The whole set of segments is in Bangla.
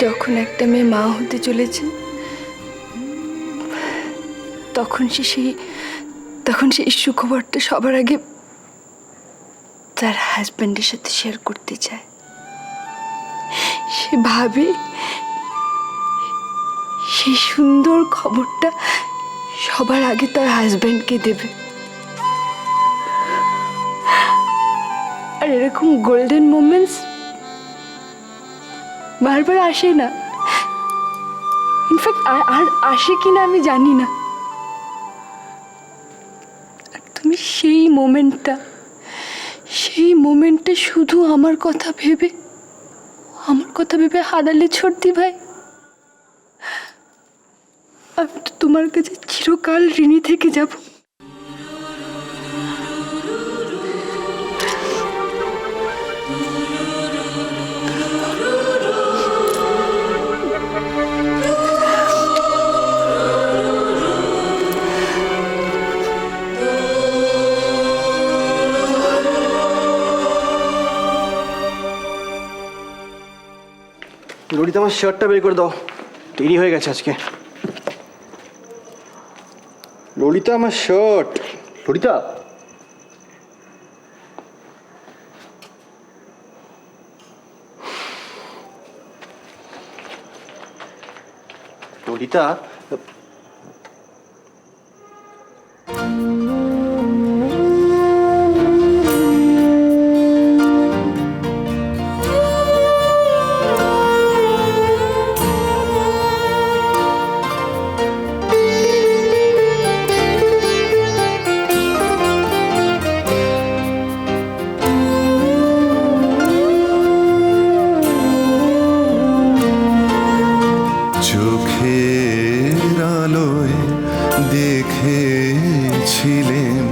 যখন একটা মেয়ে মা হতে চলেছে তখন সেই সুখবরটা সবার আগে তার হাজব্যান্ডের সাথে শেয়ার করতে চায়। সে ভাবে সেই সুন্দর খবরটা সবার আগে তার হাজব্যান্ডকে দেবে। আর এরকম গোল্ডেন মোমেন্টস বারবার আসে না। ইনফ্যাক্ট আর আসে কিনা আমি জানি না। আর তুমি সেই মোমেন্টটা শুধু আমার কথা ভেবে হারালে ছোটদি ভাই। আমি তো তোমার কাছে চিরকাল ঋণী থেকে যাব। ললিতা, আমার শার্টটা বের করে দাও, দেরি হয়ে গেছে আজকে। ললিতা, আমার শার্ট। ললিতা, ললিতা, দেখেছিলেন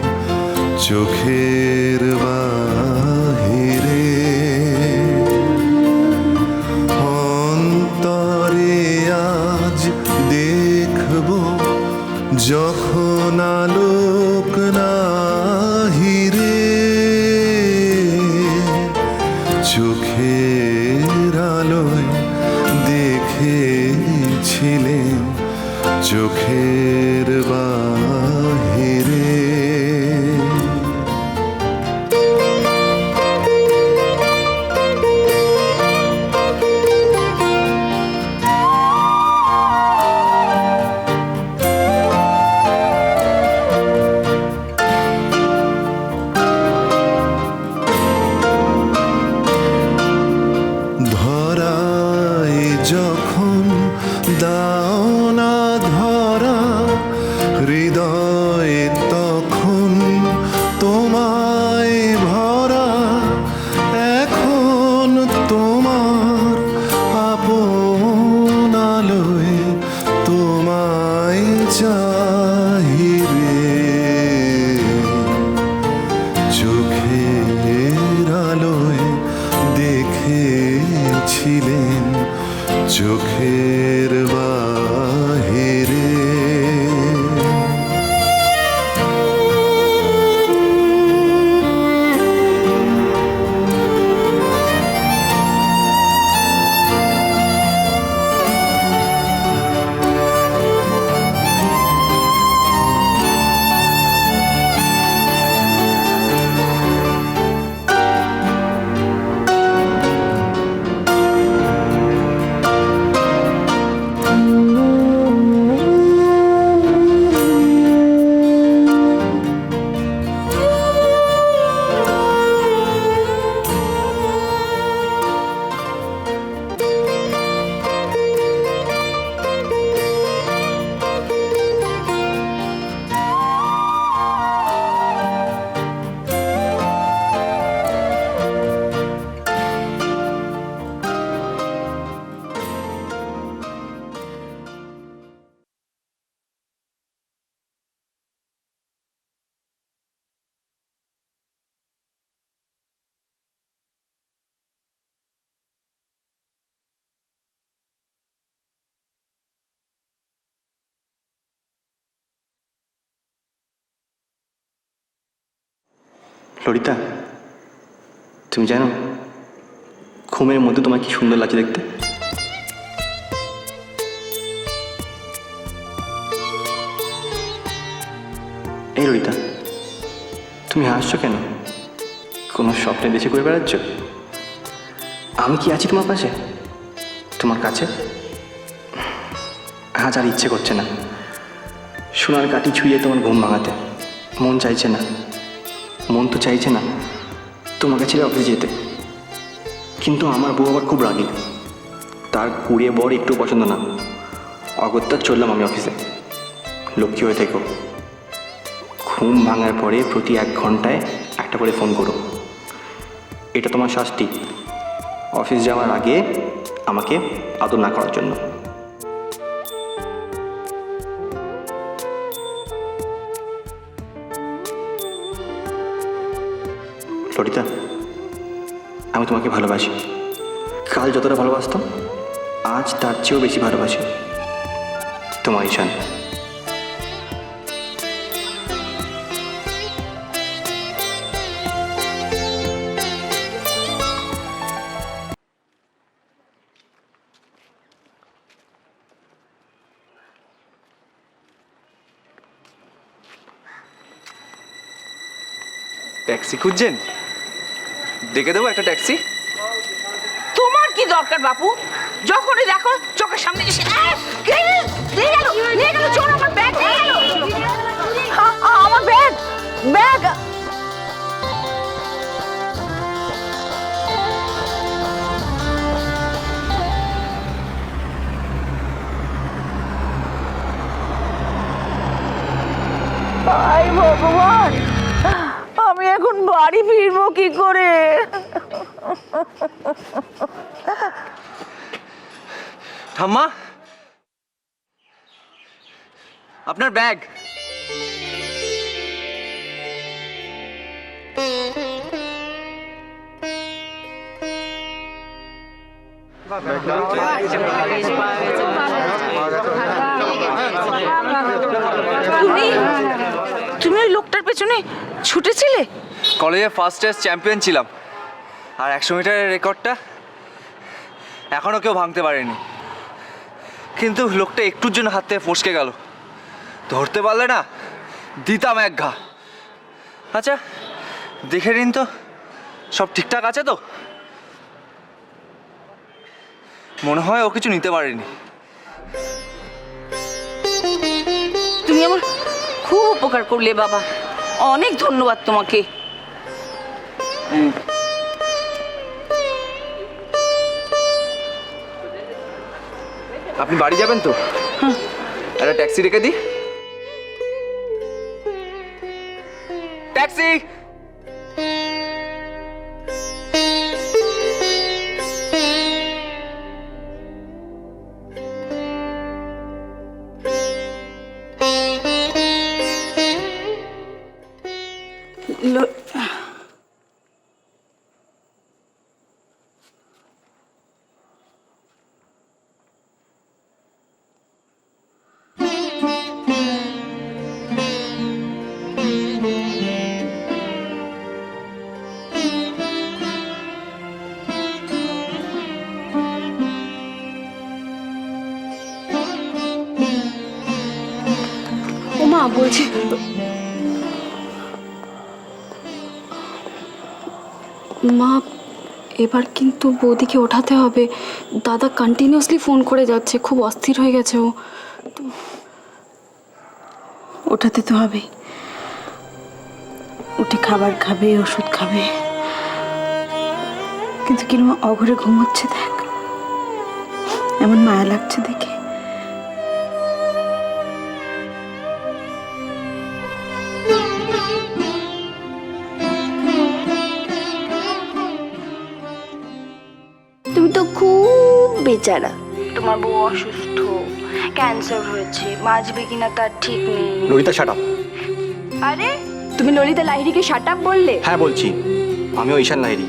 চোখের বাহিরে, অন্তরে আজ দেখব যখন আলোক নাহিরে, চোখের আলোয় দেখেছিলেন চোখের বাহিরে। ধরায় যখন দাও না ধরা, হৃদয়ে তখন তোমায় ভরা, এখন তোমার আপন আলোয় তোমায় চাহিরে, চোখের আলোয় দেখেছিলেন চোখের বাহিরে। ললিতা, তুমি জানো ঘুমের মধ্যে তোমার কি সুন্দর লাগছে দেখতে। এই ললিতা, তুমি হাসছো কেন? কোনো স্বপ্নে দেশে ঘুরে বেড়াচ্ছ? আমি কি আছি তোমার পাশে, তোমার কাছে? আজ আর ইচ্ছে করছে না সোনার কাঠি ছুঁয়ে তোমার ঘুম ভাঙাতে। মন চাইছে না, মন তো চাইছে না তোমাকে ছেড়ে অফিসে যেতে। কিন্তু আমার বউ আবার খুব রাগী, তার কুড়িয়ে বর একটু পছন্দ না। অগত্যা চললাম আমি অফিসে। লক্ষ্মী হয়ে থেকো, ঘুম ভাঙার পরে প্রতি 1 ঘন্টায় একটা করে ফোন করো। এটা তোমার শাস্তি, অফিস যাওয়ার আগে আমাকে আদর না করার জন্য। ললিতা, আমি তোমাকে ভালোবাসি। কাল যতটা ভালোবাসতাম আজ তার চেয়েও বেশি ভালোবাসি। তোমার ঈশান। ট্যাক্সি খুঁজছেন? ডেকে দেবো একটা ট্যাক্সি? তোমার কি দরকার বাপু? যখনই দেখো চোখের সামনে এসে নিয়ে গেল চোর, আমার ব্যাগ নিয়ে গেল। আমার ব্যাগ ব্যাগ হায় ভগবান, আমি এখন বাড়ি ফিরবো কি করে? ঠাম্মা, আপনার ব্যাগ। তুমি তুমি ওই লোকটার পেছনে ছুটেছিলে? কলেজে ফার্স্ট টেস্ট চ্যাম্পিয়ন ছিলাম, আর 100 মিটারের রেকর্ডটা এখনও কেউ ভাঙতে পারেনি। কিন্তু লোকটা একটুর জন্য হাত থেকে ফসকে গেল, ধরতে পারলে না দিতাম 1 ঘা। আচ্ছা দেখে নিন তো সব ঠিকঠাক আছে তো? মনে হয় ও কিছু নিতে পারেনি। তুমি আমার খুব উপকার করলে বাবা, অনেক ধন্যবাদ তোমাকে। আপনি বাড়ি যাবেন তো? একটা ট্যাক্সি রেখে দিই। ট্যাক্সি! ওমা বলছি, মা এবার কিন্তু বৌদিকে ওঠাতে হবে। দাদা কন্টিনিউয়াসলি ফোন করে যাচ্ছে, খুব অস্থির হয়ে গেছে ও। ওঠাতে তো হবে, উঠে খাবার খাবে, ওষুধ খাবে, কিন্তু কিরকম অঘরে ঘুমোচ্ছে দেখ, এমন মায়া লাগছে দেখে। তুমি তো খুব বেচারা, তোমার বউ অসুস্থ, ক্যান্সার হয়েছে, বাঁচবে কিনা তার ঠিক নেই। Lalita shut up. আরে তুমি ললিতা লাহিড়িকে শাট আপ বললে? হ্যাঁ বলছি, আমিও ঈশান লাহিড়ী।